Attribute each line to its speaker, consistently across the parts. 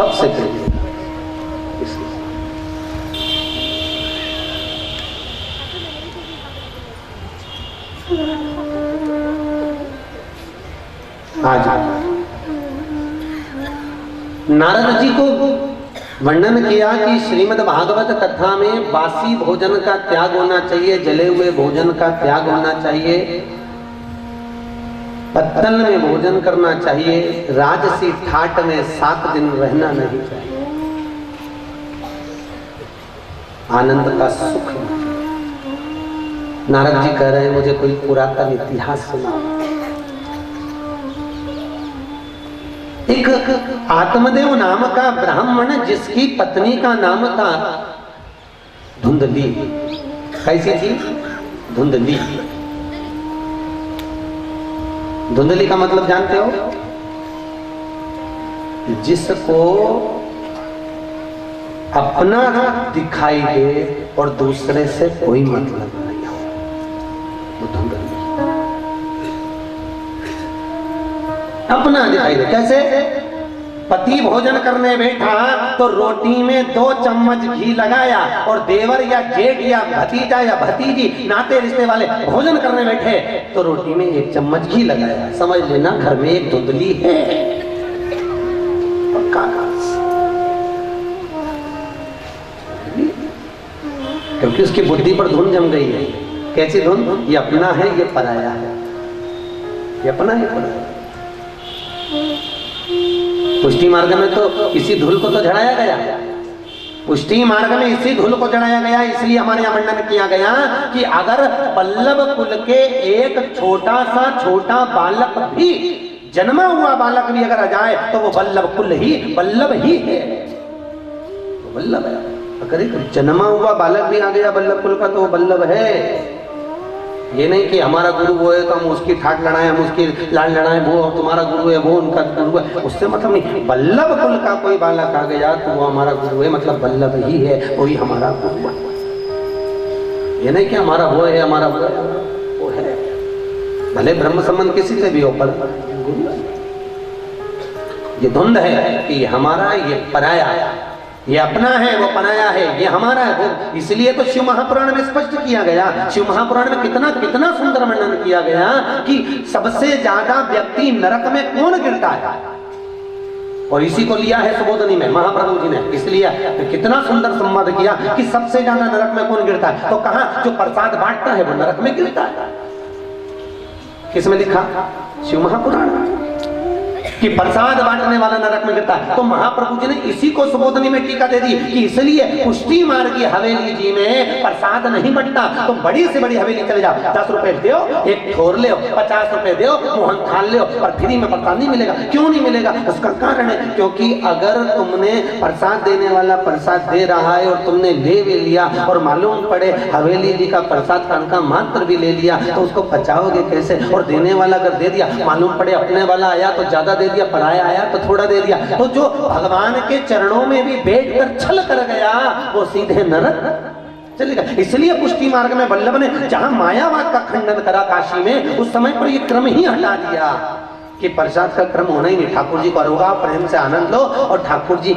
Speaker 1: सबसे पहले आज नारद जी को वर्णन किया कि श्रीमद् भागवत कथा में बासी भोजन का त्याग होना चाहिए, जले हुए भोजन का त्याग होना चाहिए, पत्तल में भोजन करना चाहिए, राजसी ठाट में 7 दिन रहना नहीं चाहिए, आनंद का सुख। नारद जी कह रहे हैं मुझे कोई पुरातन इतिहास सुनाओ। एक आत्मदेव नाम का ब्राह्मण जिसकी पत्नी का नाम था धुंधली। कैसी थी? धुंधली। धुंधली का मतलब जानते हो? जिसको अपना दिखाई दे और दूसरे से कोई मतलब नहीं हो, वो धुंधली। अपना दिखाई दे। कैसे? पति भोजन करने बैठा तो रोटी में 2 चम्मच घी लगाया और देवर या जेठ या भतीजा या भतीजी नाते रिश्ते वाले भोजन करने बैठे तो रोटी में 1 चम्मच घी लगाया। समझ लेना घर में एक धुंधली है, पक्का। क्योंकि उसकी बुद्धि पर धुन जम गई है। कैसी धुन? ये अपना है, ये पराया है, ये अपना है, पराया। पुष्टि मार्ग में तो इसी धूल को तो जड़ाया गया। पुष्टि मार्ग में इसी धूल को जड़ाया गया। इसलिए हमारे यहाँ वर्णन किया गया कि अगर वल्लभ कुल के एक छोटा बालक भी, जन्मा हुआ बालक भी अगर आ जाए तो वो वल्लभ कुल ही वल्लभ ही है, वो वल्लभ है। अगर एक जन्मा हुआ बालक भी आ गया वल्लभ कुल का तो वो वल्लभ है। ये नहीं कि हमारा गुरु वो है तो हम उसकी ठाट लड़ाएं, हम उसकी लाल लड़ाएं, वो तुम्हारा गुरु है, वो उनका गुरु है, उससे मतलब नहीं। वल्लभ कुल का कोई बालक आ गया तो वो हमारा गुरु है, मतलब वल्लभ ही है, वही हमारा गुरु है। ये नहीं कि हमारा वो है, हमारा वो है, भले ब्रह्म संबंध किसी से भी हो, पर गुरु। ये द्वंद है कि हमारा, ये पराया, ये अपना है, वो पराया है, ये हमारा है वो। इसलिए तो शिव महापुराण में स्पष्ट किया गया। शिव महापुराण में कितना कितना सुंदर वर्णन किया गया कि सबसे ज्यादा व्यक्ति नरक में कौन गिरता है, और इसी को लिया है सुबोधनी में महाप्रभु जी ने। इसलिए तो कितना सुंदर संवाद किया कि सबसे ज्यादा नरक में कौन गिरता है। तो कहा जो प्रसाद बांटता है वो नरक में गिरता है। किसमें लिखा? शिव महापुराण में कि प्रसाद बांटने वाला नरक में गिरता है। तो महाप्रभु जी ने इसी को सुबोधनी में टीका दे दी कि इसलिए पुष्टि मार्गी हवेली जी में प्रसाद नहीं बंटता। तो बड़ी से बड़ी हवेली चले जाओ, 10 रुपए दो, एक ठोर ले, 50 रुपए दो, मोहन थाल ले, पर फ्री में प्रसाद नहीं मिलेगा। क्यों नहीं मिलेगा? उसका कारण है क्योंकि अगर तुमने प्रसाद देने वाला प्रसाद दे रहा है और तुमने ले भी लिया और मालूम पड़े हवेली जी का प्रसाद खान का मात्र भी ले लिया तो उसको बचाओगे कैसे? और देने वाला अगर दे दिया, मालूम पड़े अपने वाला आया तो ज्यादा दे दिया, पराया आया तो थोड़ा दे दिया, तो जो भगवान के चरणों में भी बैठकर छल कर गया वो सीधे नरक चलेगा। इसलिए पुष्टि मार्ग में वल्लभ ने जहां मायावाद का खंडन करा काशी में, उस समय पर ये क्रम ही हटा दिया कि प्रसाद का क्रम होना ही नहीं। ठाकुर जी को अरोगा, प्रेम से आनंद लो और ठाकुर जी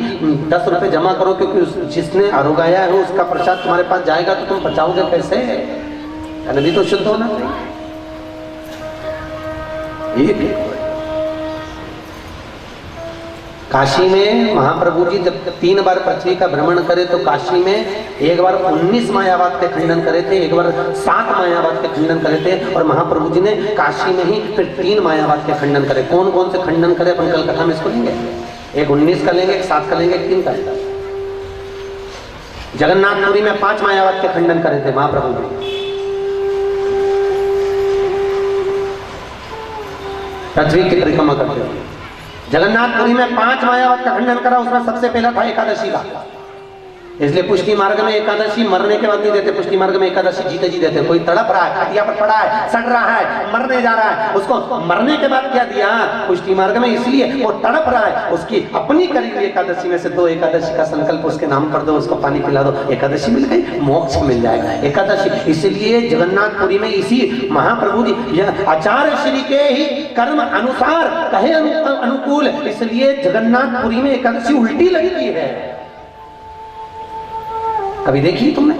Speaker 1: 10 रुपए जमा करो, क्योंकि जिसने अरोगाया है उसका प्रसाद तुम्हारे पास जाएगा तो तुम बचाओगे कैसे? नदी तो शुद्ध होना चाहिए। काशी में महाप्रभु जी जब 3 बार पृथ्वी का भ्रमण करे तो काशी में एक बार 19 मायावाद के खंडन करे थे, एक बार 7 मायावाद के खंडन करे थे, और महाप्रभु जी ने काशी में ही फिर 3 मायावाद के खंडन करे। कौन कौन से खंडन करे अपन कल कथा में इसको लेंगे। एक 19 का लेंगे, एक 7 का लेंगे, एक 3 का लेंगे। जगन्नाथपुरी में 5 मायावाद के खंडन करे थे महाप्रभु जी, पृथ्वी की परिक्रमा करते हुए। जगन्नाथपुरी में 5 मायावाद का खंडन करा, उसमें सबसे पहला था एकादशी का। इसलिए पुष्टि मार्ग में एकादशी मरने के बाद नहीं देते, पुष्टि मार्ग में एकादशी जीते जी देते। कोई तड़प रहा है, खटिया पर पड़ा है, सड़ रहा है, मरने जा रहा है, उसको मरने के बाद क्या दिया पुष्टि मार्ग में? इसलिए वो तड़प रहा है, उसकी अपनी करी हुई एकादशी में से 2 एकादशी का संकल्प उसके नाम कर दो, उसको पानी पिला दो, एकादशी मिल गई, मोक्ष मिल जाएगा एकादशी। इसलिए जगन्नाथपुरी में इसी महाप्रभु जी आचार्य श्री के ही कर्म अनुसार कहे अनुकूल, इसलिए जगन्नाथपुरी में एकादशी उल्टी लगती है। कभी देखी तुमने?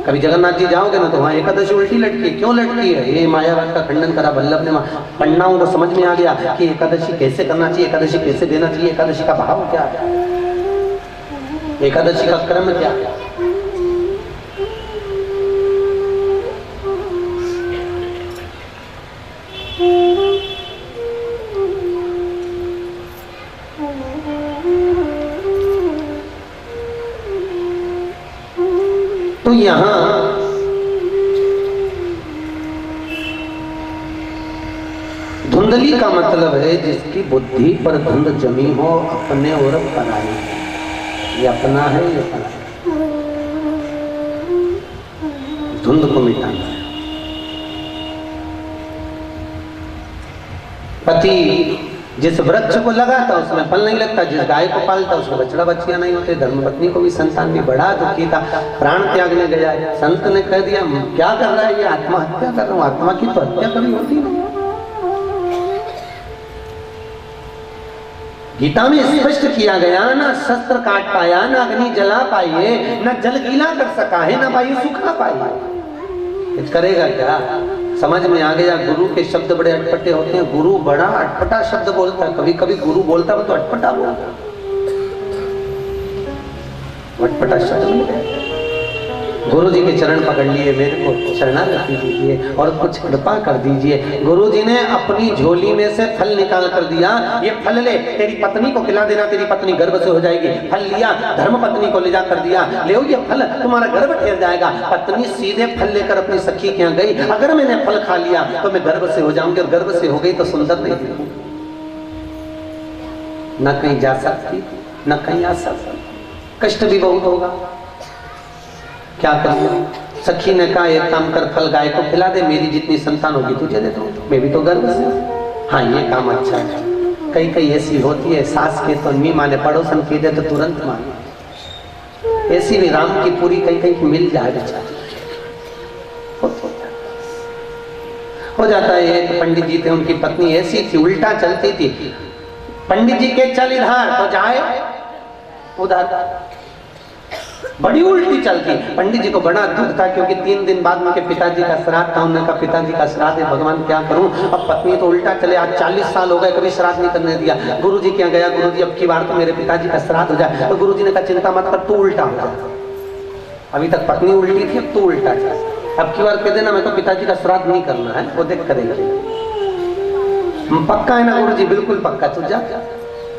Speaker 1: कभी जगन्नाथ जी जाओगे ना तो वहां एकादशी उल्टी लटकी। क्यों लटकी है? ये मायावाद का खंडन करा वल्लभ ने। पन्नाओं को समझ में आ गया कि एकादशी कैसे करना चाहिए, एकादशी कैसे देना चाहिए, एकादशी का भाव क्या है, एकादशी का क्रम क्या है। तो यहां धुंधली का मतलब है जिसकी बुद्धि पर धुंध जमी हो, अपने और पराई। ये अपना है, ये पराई। धुंध को मिटाना है। पति जिस वृक्ष को लगाता उसमें फल नहीं लगता, जिस गाय को पालता उसमें बछड़ा बच्चियां नहीं होते। धर्मपत्नी को भी संतान भी बड़ा दुखी था, प्राण त्यागने गया। संत ने कह दिया क्या कर रहा है ये? आत्महत्या कर रहा हूं। आत्मा की तो हत्या कभी होती नहीं। गीता में स्पष्ट किया गया, ना शस्त्र काट पाया, ना अग्नि जला पाइए, ना जल गीला कर सका है, ना वायु सुखा पाइए। करेगा क्या? समझ में आ गया। गुरु के शब्द बड़े अटपटे होते हैं। गुरु बड़ा अटपटा शब्द बोलता है। कभी कभी गुरु बोलता है तो अटपटा बोलता है, अटपटा शब्द मिल गया। गुरु जी के चरण पकड़ लिए, मेरे को शरणागति दीजिए और कुछ कृपा कर दीजिए। गुरु जी ने अपनी झोली में से फल निकाल कर दिया, ये फल ले, तेरी पत्नी को खिला देना, तेरी पत्नी गर्भ से हो जाएगी। फल लिया, धर्म पत्नी को ले जा कर दिया, ले ये फल, तुम्हारा गर्भ ठहर जाएगा। पत्नी सीधे फल लेकर अपनी सखी के यहाँ गई, अगर मैंने फल खा लिया तो मैं गर्भ से हो जाऊंगी, और गर्भ से हो गई तो सुंदर नहीं दिखूंगी, न कहीं जा सकती, न कहीं आ सकती, कष्ट भी बहुत होगा। क्या करूं? सखी ने कहा एक काम कर, फल गाय को खिला दे, मेरी जितनी संतान होगी तुझे दे दूं, मैं भी तो गर्भ से। हाँ ये काम अच्छा है। कई कई ऐसी होती है, सास के तो नहीं माने, पड़ोसन की दे तो तुरंत माने। ऐसी भी राम की पूरी कहीं कहीं मिल जाए बेचारी, हो जाता है। एक पंडित जी थे, उनकी पत्नी ऐसी थी, उल्टा चलती थी। पंडित जी के चल इधर तो जाए उधर, बड़ी उल्टी चलती। पंडित जी को बड़ा दुख था, क्योंकि 3 दिन बाद उनके पिताजी का श्राद्ध था। उन्होंने कहा पिताजी का श्राद्ध है, भगवान क्या करूं, अब पत्नी तो उल्टा चले, आज 40 साल हो गए कभी श्राद्ध नहीं करने दिया। गुरु जी के यहाँ गया, गुरु जी अब की बार तो मेरे पिताजी का श्राद्ध हो जाए। तो गुरु जी ने कहा चिंता मत कर, तू उल्टा हो जा। अभी तक पत्नी उल्टी थी, अब तू उल्टा जा। अब की बार कह देना मेरे को पिताजी का श्राद्ध नहीं करना है, वो देख करेगा। पक्का है ना गुरु जी? बिल्कुल पक्का, तू जा।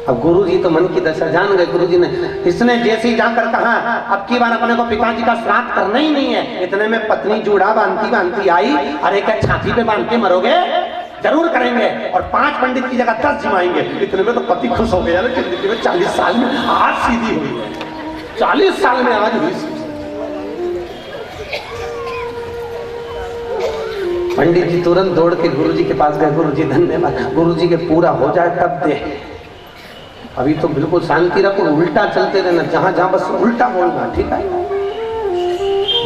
Speaker 1: अब गुरुजी तो मन की दशा जान गए। गुरुजी ने, इसने जैसे ही जाकर कहा अब की बार अपने को पिताजी का श्राद्ध करना ही नहीं है, इतने में पत्नी जूड़ा बांधती बांधती आई। अरे क्या छाती पे बांध के मरोगे? जरूर करेंगे, और 5 पंडित की जगह 10 जिमाएंगे। इतने में तो पति खुश हो गया। जिंदगी में 40 साल में आज सीधी हुई है, 40 साल में आज हुई। पंडित जी तुरंत दौड़ के गुरुजी के पास गए। गुरुजी धन्यवाद, गुरुजी के पूरा हो जाए तब दे, अभी तो बिल्कुल शांति रखो, उल्टा चलते रहना, जहां जहां बस उल्टा बोलना, ठीक है?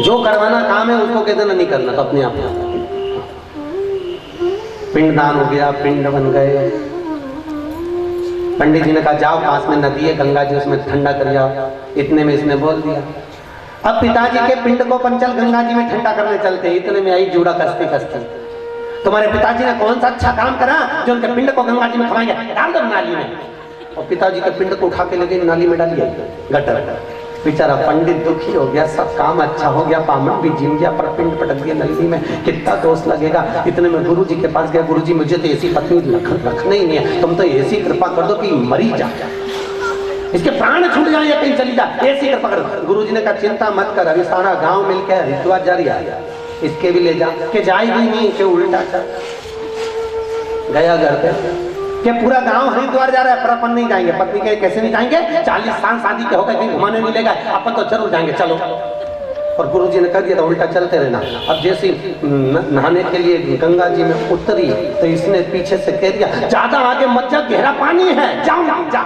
Speaker 1: जो करवाना काम है उसको कह देना नहीं करना, तो अपने आप पिंडदान हो गया, पिंड बन गए। पंडित जी ने कहा जाओ पास में नदी है गंगा जी, उसमें ठंडा कर जाओ। इतने में इसने बोल दिया। अब पिताजी के पिंड को पंचल गंगा जी में ठंडा करने चलते, इतने में आई जूड़ा कसते कसते, तुम्हारे पिताजी ने कौन सा अच्छा काम करा जो उनके पिंड को गंगा जी में खवाएंगे, डाल दो नाली में। और पिताजी के पिंड को उठा के ले गए, नाली में डाल दिया गटर। बेचारा पंडित दुखी हो गया, सब काम अच्छा हो गया, बामन भी जिम गया, पर पिंड पटक दिया नली में, कितना दोष लगेगा। इतने में गुरु जी के पास गया, गुरु जी मुझे तो ऐसी पत्नी रखना ही नहीं है, तुम तो ऐसी कृपा कर दो कि मरी जाए, इसके प्राण छूट जाए या कहीं चली जाए, ऐसी कृपा कर दो। गुरु जी ने कहा चिंता मत कर, अभी सारा गाँव मिलकर रिचुआल जारी है, इसके भी ले जा के जाएगी नहीं, के उल्टा चल गया घर पे। कि पूरा गांव हरिद्वार जा रहा है पर अपन नहीं जाएंगे। पत्नी के कैसे नहीं जाएंगे, 40 साल शादी के हो गए, कहीं घुमाने नहीं लेगा, अपन तो जरूर जाएंगे, चलो। और गुरुजी ने कह दिया तो उल्टा चलते रहना। अब जैसे नहाने के लिए गंगा जी में उतरी तो इसने पीछे से कह दिया ज्यादा आगे मत जा, गहरा पानी है, जाऊंगी जा।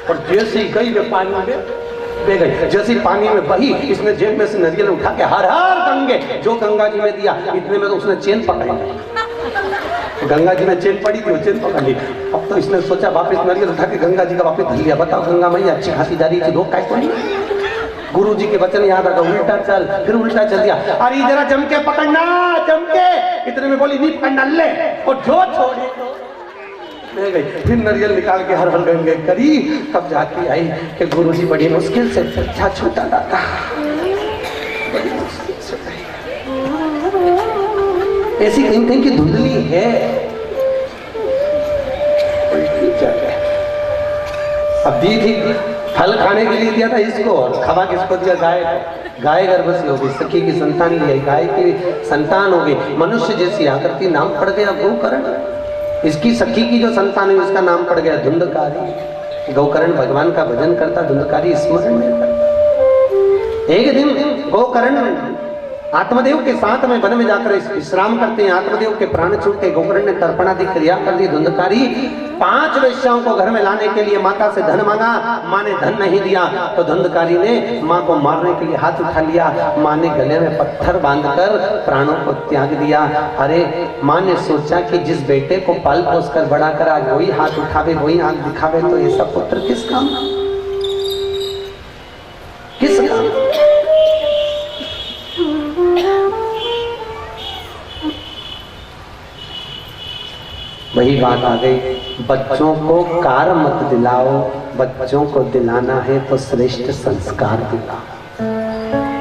Speaker 1: और जैसे ही गई वे पानी में बह गई। जैसे ही पानी में बही, इसने जेब में से नारियल उठा के हर हर गंगे जो गंगा जी में दिया, इतने में तो उसने चेन पकड़ ली। गंगा जी में चेन पड़ी थी, वो चेन पकड़ ली। अब तो इसने सोचा वापस नारियल उठा के गंगा जी का वापस धर लिया। बताओ गंगा मैया अच्छी खासी जा रही थी, लोग कैसे पड़ी। गुरु जी के वचन याद आ गया, उल्टा चल, फिर उल्टा चल दिया। अरे जरा जम के पकड़ना, जम के। इतने में बोली नहीं पकड़ना, ले। और जो छोड़ी तो ले गई। फिर नारियल निकाल के हर हर गंगे करी, तब जाके आई कि गुरु जी बड़ी मुश्किल से क्या छूटा दाता, बड़ी मुश्किल से। ऐसी कहीं कहीं की धुंधली है। अब दी थी, फल खाने के लिए दिया था इसको, और खवा किसको दिया, गाय को। गाय गर्भवती हो गई, सखी की संतान ली, गाय की संतान हो गई, मनुष्य जैसी आकृति, नाम पड़ गया गोकर्ण। इसकी सखी की जो संतान है उसका नाम पड़ गया धुंधकारी। गोकर्ण भगवान का भजन करता, धुंधकारी स्मरण में करता। एक दिन गोकर्ण आत्मदेव के साथ में वन में जाकर विश्राम करते हैं। आत्मदेव के प्राण छूटते, गोकर्ण ने तर्पणादि क्रिया कर दी। धुंधकारी 5 वेश्याओं को घर में लाने के लिए माता से धन मांगा, माँ ने धन नहीं दिया तो धुंधकारी ने माँ को मारने के लिए हाथ उठा लिया। माँ ने गले में पत्थर बांधकर प्राणों को त्याग दिया। अरे माँ ने सोचा कि जिस बेटे को पाल पोस कर बड़ा कर आज वही हाथ उठावे, वही आंख दिखावे, तो ऐसा पुत्र किस काम, किस काम। वही बात आ गई, बच्चों को कार मत दिलाओ, बच्चों को दिलाना है तो श्रेष्ठ संस्कार दिलाओ।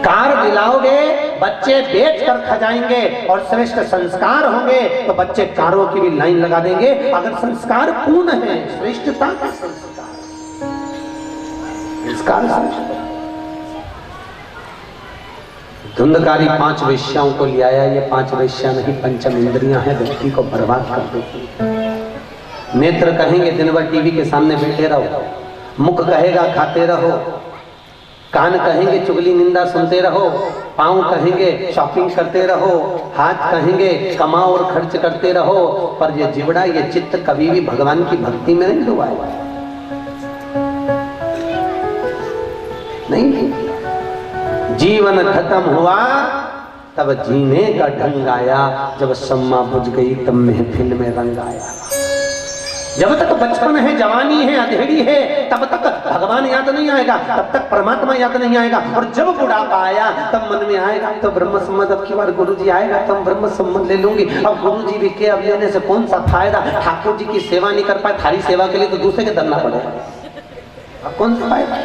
Speaker 1: कार दिलाओगे बच्चे बेच कर खा जाएंगे, और श्रेष्ठ संस्कार होंगे तो बच्चे कारों की भी लाइन लगा देंगे। अगर संस्कार पूर्ण है, श्रेष्ठता का संस्कार, धुंधकारी 5 वेश्याओं को ले आया। ये 5 वेश्या नहीं, पंचम इंद्रियां हैं, व्यक्ति को बर्बाद कर देती। नेत्र कहेंगे दिन भर टीवी के सामने बैठे रहो, मुख कहेगा खाते रहो, कान कहेंगे चुगली निंदा सुनते रहो, पांव कहेंगे शॉपिंग करते रहो, हाथ कहेंगे कमाओ और खर्च करते रहो, पर ये जिबड़ा, ये चित्त कभी भी भगवान की भक्ति में नहीं डुबाएगा। नहीं, जीवन खत्म हुआ तब जीने का ढंग आया, जब सम्मा बुझ गई तब महफिल में रंग आया। जब तक बचपन है, जवानी है, अधेड़ी है, तब तक भगवान याद नहीं आएगा, तब तक परमात्मा याद नहीं आएगा। और जब बुढ़ापा आया तब मन में आएगा तो ब्रह्म संबंध, अब की बार गुरु जी आएगा तो हम ब्रह्म संबंध ले लूंगी। अब गुरु जी भी के अब लेने से कौन सा फायदा, ठाकुर जी की सेवा नहीं कर पाए, थारी सेवा के लिए तो दूसरे के धरना पड़ेगा, अब कौन सा फायदा।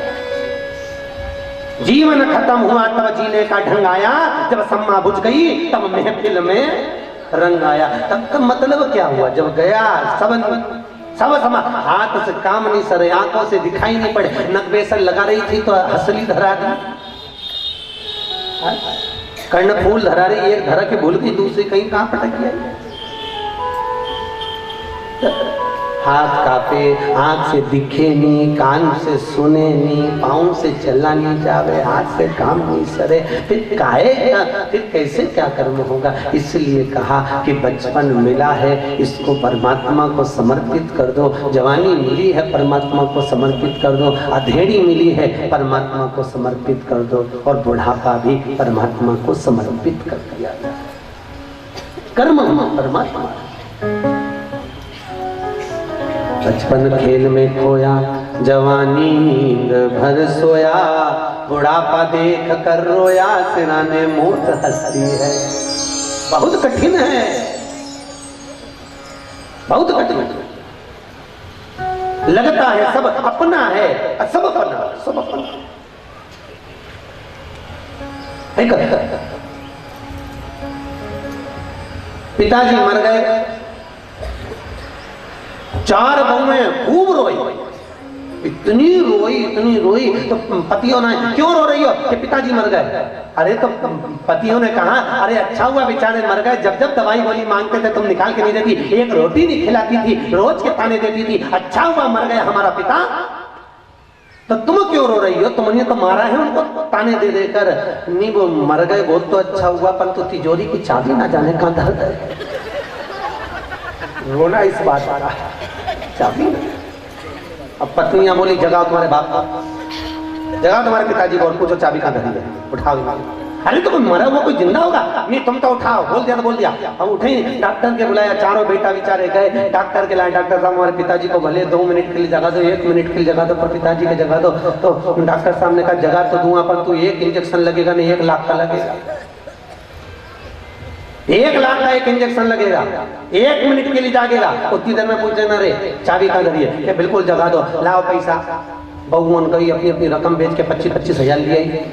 Speaker 1: जीवन खत्म हुआ तब जीने का ढंग आया, जब सम्मा बुझ गई तब महफिल में रंग आया। तब का मतलब क्या हुआ, जब गया सब समा, हाथ से काम नहीं सरे, आंखों से दिखाई नहीं पड़े, नक बेसन लगा रही थी तो हंसली धरा दी, कर्ण फूल धरा रही, एक धरा के भूल गई, दूसरी कहीं कहां पटक गया। हाथ कापे, आंख से दिखे नहीं, कान से सुने नहीं, पाँव से चला नहीं जावे, हाथ से काम नहीं सरे, फिर काहे, फिर कैसे क्या कर्म होगा। इसलिए कहा कि बचपन मिला है, इसको परमात्मा को समर्पित कर दो। जवानी मिली है, परमात्मा को समर्पित कर दो। अधेड़ी मिली है, परमात्मा को समर्पित कर दो। और बुढ़ापा भी परमात्मा को समर्पित कर दिया। कर्म परमात्मा। बचपन खेल में खोया, जवानी नींद भर सोया, बुढ़ापा देख कर रोया, सिराने मौत हंसती है। बहुत कठिन है, बहुत कठिन है। लगता है सब अपना है, सब अपना, सब अपना। पिताजी मर गए, 4 बहुएं खूब रोई, इतनी रोई तो पतियों ने, क्यों रो रही हो? कि पिताजी मर गए। अरे तो पतियों ने कहा, अरे अच्छा हुआ बेचारे मर गए, जब जब दवाई गोली मांगते थे तुम निकाल के नहीं देती, एक रोटी नहीं खिलाती थी, रोज के ताने देती थी, अच्छा हुआ मर गए हमारा पिता, तो तुम क्यों रो रही हो? तुमने तो मारा है उनको ताने दे देकर। नहीं वो मर गए बहुत तो अच्छा हुआ, पर तो तिजोरी की चाबी ना जाने कहां धर गए। रोना इस बात आ रहा है, चाबी। अब पत्नियां बोली जगाओ तुम्हारे बाप को, जगाओ तुम्हारे पिताजी को और पूछो चाबी कहां धरी है, उठाओ। अरे तो कोई मरा हुआ कोई जिंदा होगा? नहीं तुम तो उठाओ, बोल दिया तो बोल दिया। हम उठे, डॉक्टर के बुलाया, चारों बेटा बेचारे गए, डॉक्टर के लाए। डॉक्टर साहब हमारे पिताजी को भले 2 मिनट के लिए जगा दो, 1 मिनट के लिए जगा दो, पर पिताजी के जगा दो। तो डॉक्टर साहब ने कहा जगा तो दूंगा, पर तू 1 इंजेक्शन लगेगा नहीं, 1 लाख का लगेगा। 1 लाख का 1 इंजेक्शन लगेगा, 1 मिनट के लिए जागेगा। उतनी देर में पूछ देना, रे चाबी कहां धरी है? बिल्कुल जगा दो, लाओ पैसा। बहुवन गई, अपनी अपनी रकम बेच के 25-25 हजार लिए।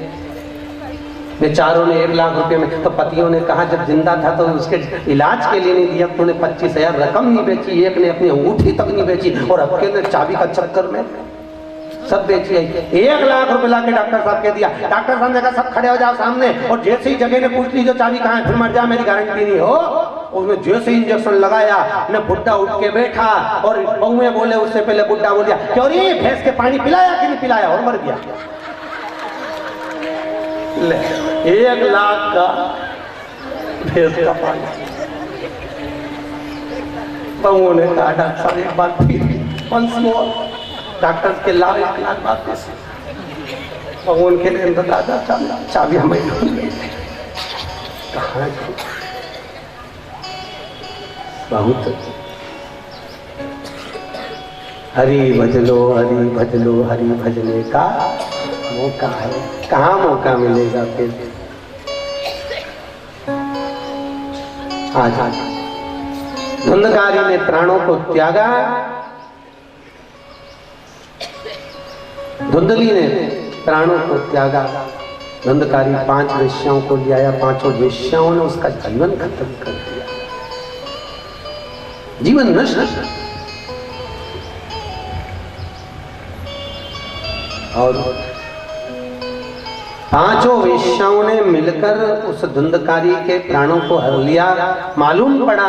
Speaker 1: बेचारों ने 1 लाख रुपए में, तो पतियों ने कहा जब जिंदा था तो उसके इलाज के लिए नहीं दिया, तूने 25 हजार रकम नहीं बेची, एक ने अपनी अंगूठी तक नहीं बेची, और अब के चाबी का चक्कर में सब बेची। 1 लाख रुपए लाके डॉक्टर साहब के दिया। डॉक्टर साहब ने कहा सब खड़े हो जाओ सामने, और जैसे ही जगह ने पूछ ली जो चाबी कहाँ है, फिर मर जा मेरी गारंटी नहीं हो। उसमें जैसे इंजेक्शन लगाया न, बुड्ढा उठ के बैठा, और बहुएं बोले उससे पहले बुड्ढा बोल दिया, क्यों रे भैंस के पानी पिलाया कि नहीं पिलाया, और मर गया। 1 लाख का भैंस का पानी। बहुओं ने कहा डॉक्टर साहब एक बात फिर डॉक्टर के लाभ 1 लाख बात कैसे? बहुओं के लिए दादा चाबी हमें कहा बहुत हरि भजलो हरि भजने का मौका है, कहाँ मौका मिलेगा फिर? आज धुंधकारी ने प्राणों को त्यागा, धुंधली ने प्राणों को त्यागा। धुंधकारी 5 वेश्याओं को ले आया, 5 वेश्याओं ने उसका जीवन खत्म कर दिया, जीवन नष्ट। और 5 वेश्याओं ने मिलकर उस धुंधकारी के प्राणों को हर लिया। मालूम पड़ा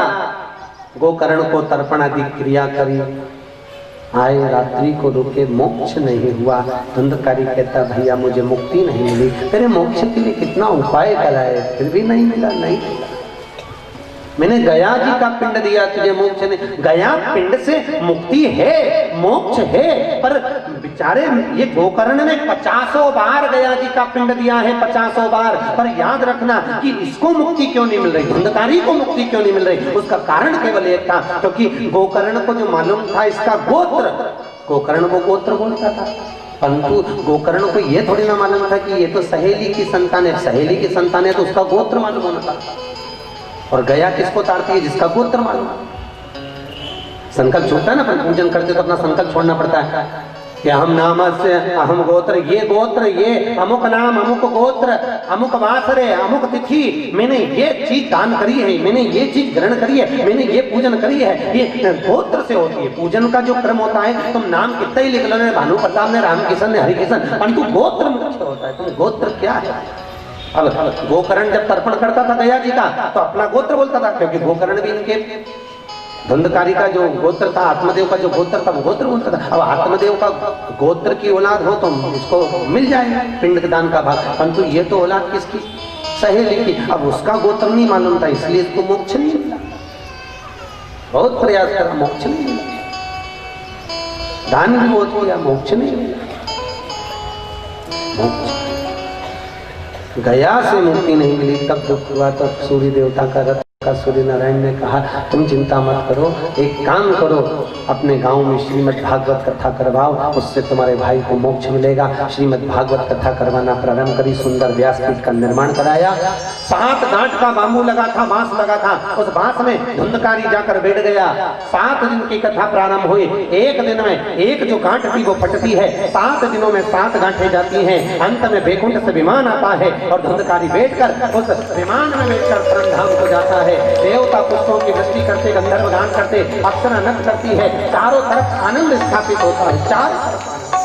Speaker 1: गोकर्ण को तर्पण आदि क्रिया करी, आए रात्रि को रुके, मोक्ष नहीं हुआ। धुंधकारी कहता भैया मुझे मुक्ति नहीं मिली, तेरे मोक्ष के लिए कितना उपाय कराए फिर भी नहीं मिला, नहीं मिला। मैंने गया जी का पिंड दिया तुझे मोक्ष ने, गया पिंड से मुक्ति है, मोक्ष है, पर बेचारे ये गोकर्ण ने 50 बार गया जी का पिंड दिया है, 50 बार। पर याद रखना कि इसको मुक्ति क्यों नहीं मिल रही, धुंधकारी को मुक्ति क्यों नहीं मिल रही, उसका कारण केवल एक था, क्योंकि गोकर्ण को जो मालूम था इसका गोत्र, गोकर्ण को गोत्र बोलता था, परंतु गोकर्ण को ये थोड़ी ना मालूम था कि ये तो सहेली की संतान है, सहेली की संतान है तो उसका गोत्र मालूम होना था। और गया किसको तारती है? जिसका गोत्र मालूम। संकल्प छूटता है ना, पर पूजन करते तो अपना संकल्प छोड़ना पड़ता है कि हम नाम से अहम गोत्र, ये अमुक नाम, अमुक गोत्र, अमुक वासरे, अमुक तिथि, मैंने ये चीज दान करी है, मैंने ये चीज ग्रहण करी है, मैंने ये पूजन करी है। ये गोत्र से होती है पूजन का जो क्रम होता है। तुम नाम कितना ही लिख लो, भानु प्रताप ने, रामकिशन ने, हरिकिशन, परंतु गोत्र मुख्य होता है। तुम गोत्र क्या है? अब गोकर्ण जब तर्पण करता था गया जी का तो अपना गोत्र बोलता था, क्योंकि गोकर्ण भी इनके धुंधकारी का जो गोत्र था, आत्मदेव का जो गोत्र था वो गोत्र बोलता था। अब आत्मदेव का गोत्र की औलाद हो तो उसको मिल जाएगा पिंड दान का भाग, परंतु ये तो औलाद किसकी? सहेली की। अब उसका गोत्र नहीं मालूम था, इसलिए इसको मोक्ष नहीं मिला। बहुत प्रयास करा, मोक्ष नहीं मिला, दान भी बहुत किया, मोक्ष नहीं मिला। मोक्ष गया से मुक्ति नहीं मिली, तब दुख हुआ। तब सूर्य देवता का रथ का सूर्य नारायण ने कहा तुम चिंता मत करो, एक काम करो, अपने गांव में श्रीमद् भागवत कथा करवाओ, उससे तुम्हारे भाई को मोक्ष मिलेगा। श्रीमद् भागवत कथा करवाना प्रारंभ करी, सुंदर व्यासपीठ का निर्माण कराया। 7 गांठ का बांबू लगा था, बांस लगा था, उस बांस में धुंधकारी जाकर बैठ गया। 7 दिन की कथा प्रारंभ हुई। एक दिन में एक जो गांठ थी वो फटती है, 7 दिनों में 7 गांठें जाती हैं। अंत में वैकुंठ से विमान आता है और धुंधकारी बैठकर उस विमान में बैठकर परमधाम को जाता है। देवता पुष्पों की वृष्टि करते, गंधर्व गान करते, अप्सरा नृत्य करती है, चारों तरफ आनंद स्थापित होता है, चारों तरफ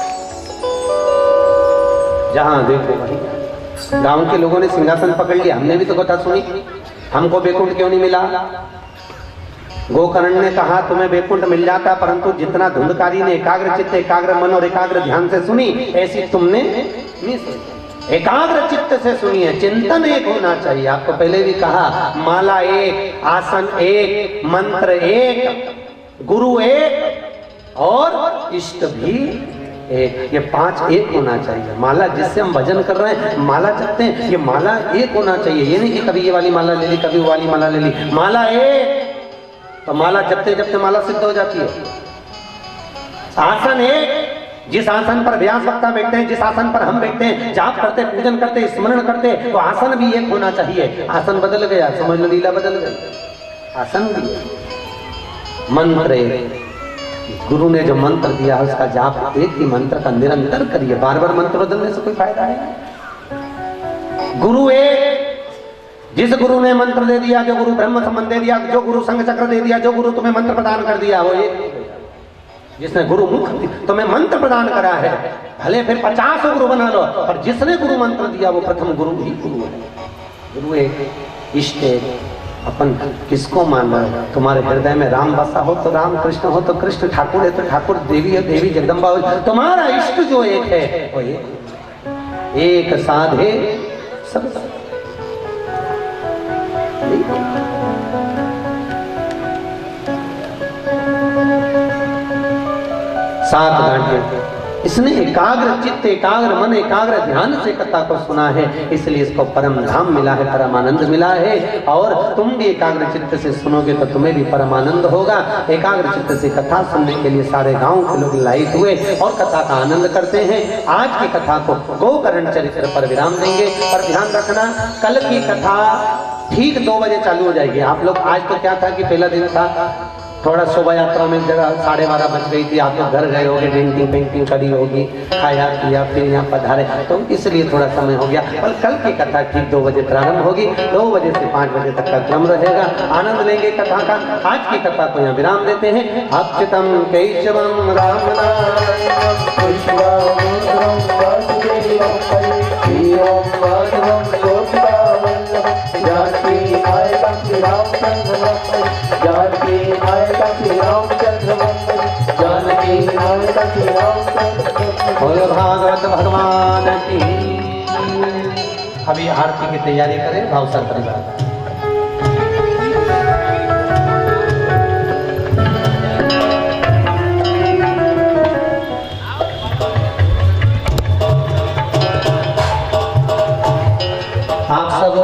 Speaker 1: जहां देखो वहीं। गांव के लोगों ने सिंहासन पकड़ लिया, हमने भी तो कथा सुनी, हमको बैकुंठ क्यों नहीं मिला? गोकर्ण ने कहा तुम्हें बैकुंठ मिल जाता, परंतु जितना धुंधकारी ने एकाग्र चित्त, एकाग्र मन और एकाग्र ध्यान से सुनी, ऐसी तुमने नहीं सुनी। एकाग्र चित्त से सुनिए, चिंतन एक होना चाहिए। आपको पहले भी कहा, माला एक, आसन एक, मंत्र एक, गुरु एक और इष्ट भी एक। ये 5 एक होना चाहिए। माला जिससे हम भजन कर रहे हैं, माला जपते हैं, ये माला एक होना चाहिए। ये नहीं कि कभी ये वाली माला ले ली, कभी वो वाली माला ले ली, माला एक। तो माला जपते जपते माला सिद्ध हो जाती है। आसन एक, जिस आसन पर व्यास वक्ता बैठते हैं, जिस आसन पर हम बैठते हैं, जाप करते, पूजन करते, स्मरण करते, तो आसन भी एक होना चाहिए। आसन बदल गया, समझ लो लीला बदल गई, आसन भी एक। मंत्र एक, गुरु ने जो मंत्र दिया उसका जाप एक ही मंत्र का निरंतर करिए, बार बार मंत्र बदलने से कोई फायदा है। गुरु एक, जिस गुरु ने मंत्र दे दिया, जो गुरु ब्रह्म संबंध दे दिया, जो गुरु संघ चक्र दे दिया, जो गुरु तुम्हें मंत्र प्रदान कर दिया, वो एक। जिसने गुरु मुख तुम्हें मंत्र प्रदान करा है, भले फिर 50 गुरु बना लो, पर जिसने गुरु मंत्र दिया वो प्रथम गुरु ही गुरु है। गुरु एक, इष्ट एक। अपन किसको मान रहे हो? तुम्हारे हृदय में राम बसा हो तो राम, कृष्ण हो तो कृष्ण, ठाकुर है तो ठाकुर, देवी है देवी, जगदम्बा हो, तुम्हारा इष्ट जो एक है वो एक साधे सब। सात गांठें। इसने एकाग्र चित्त, एकाग्र मन, एकाग्र ध्यान से कथा को सुना है, इसलिए इसको परम धाम मिला है, परम आनंद मिला है। और तुम भी एकाग्र चित्त से सुनोगे तो तुम्हें भी परम आनंद होगा। एकाग्र चित्त से कथा सुनने के लिए सारे गांव के लोग लाइट हुए और कथा का आनंद करते हैं। आज की कथा को गोकर्ण चरित्र पर विराम देंगे। और ध्यान रखना, कल की कथा ठीक 2 बजे चालू हो जाएगी। आप लोग, आज तो क्या था कि पहला दिन था, थोड़ा शोभा यात्रा में जगह 12:30 बज गई थी, आप लोग घर गए होगे, ड्रिंकिंग पेंटिंग करी होगी, खाया पिया, फिर यहाँ पधारे, तो इसलिए थोड़ा समय हो गया। पर कल की कथा ठीक 2 बजे प्रारंभ होगी, 2 बजे से 5 बजे तक का क्रम रहेगा। आनंद लेंगे कथा का। आज की कथा को यहाँ विराम देते हैं। अच्युतम केशवम राम भागवत भगवान की। अभी आरती की तैयारी करें भावसर परिवार। आप सब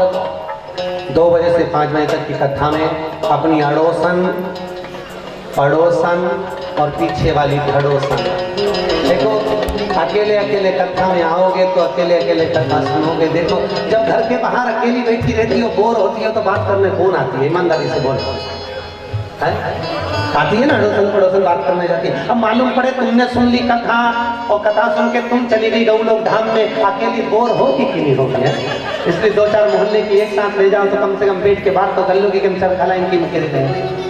Speaker 1: 2 बजे से 5 बजे तक की कथा में अपनी अड़ोसन, पड़ोसन और पीछे वाली धड़ोसन, देखो अकेले अकेले कथा में आओगे तो अकेले अकेले कथा सुनोगे। देखो जब घर के बाहर अकेली बैठी रहती हो, बोर होती हो, तो बात करने कौन आती है? ईमानदारी से बोलो, आती है ना? अड़ोसन पड़ोसन बात करने जाती है। अब मालूम पड़े तुमने सुन ली कथा और कथा सुन के तुम चली गई गऊ लोग धाम में, अकेली बोर होगी कि नहीं होगी? इसलिए 2-4 मोहल्ले की एक साथ ले जाओ तो कम से कम बैठ के बात तो कर लोगे कि हम सब खला इनकी मुख्य रहते हैं।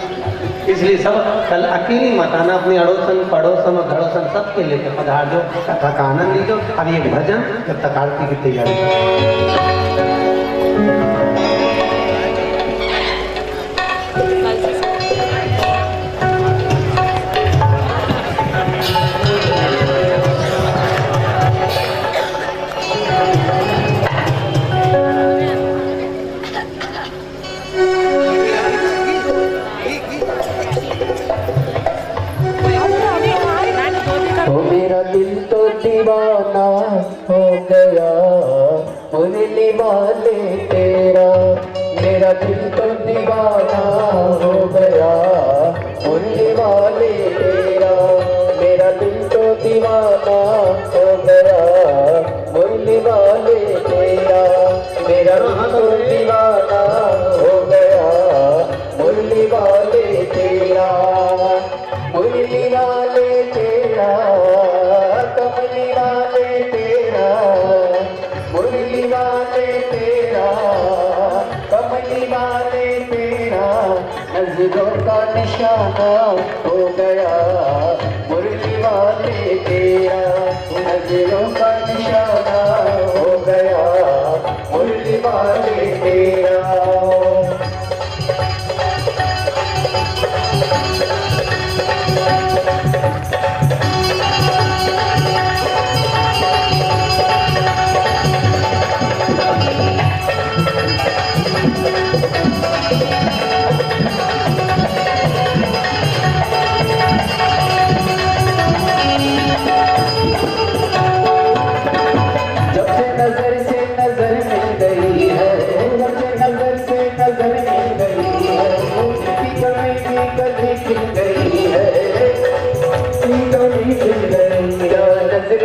Speaker 1: इसलिए सब कल अकेली मत आना, अपने अड़ोसन पड़ोसन और धड़ोसन सबके लेकर पधार दो, कथा का आनंद लीजिए। अब ये भजन जब तक आरती की तैयारी
Speaker 2: दीवाना हो गया मुरली वाले तेरा, मेरा दिल तो दीवाना हो गया मुरली वाले तेरा, मेरा दिल तो दीवाना हो गया मुरली वाले तेरा, मेरा दिल तो दीवाना हो गया मुरली वाले तेरा, मुरली वाले तेरा, कमली वाले तेरा, मुरली वाले तेरा, कमली वाले तेरा, नजरों का निशाना हो गया मुरली वाले तेरा, नजरों का निशाना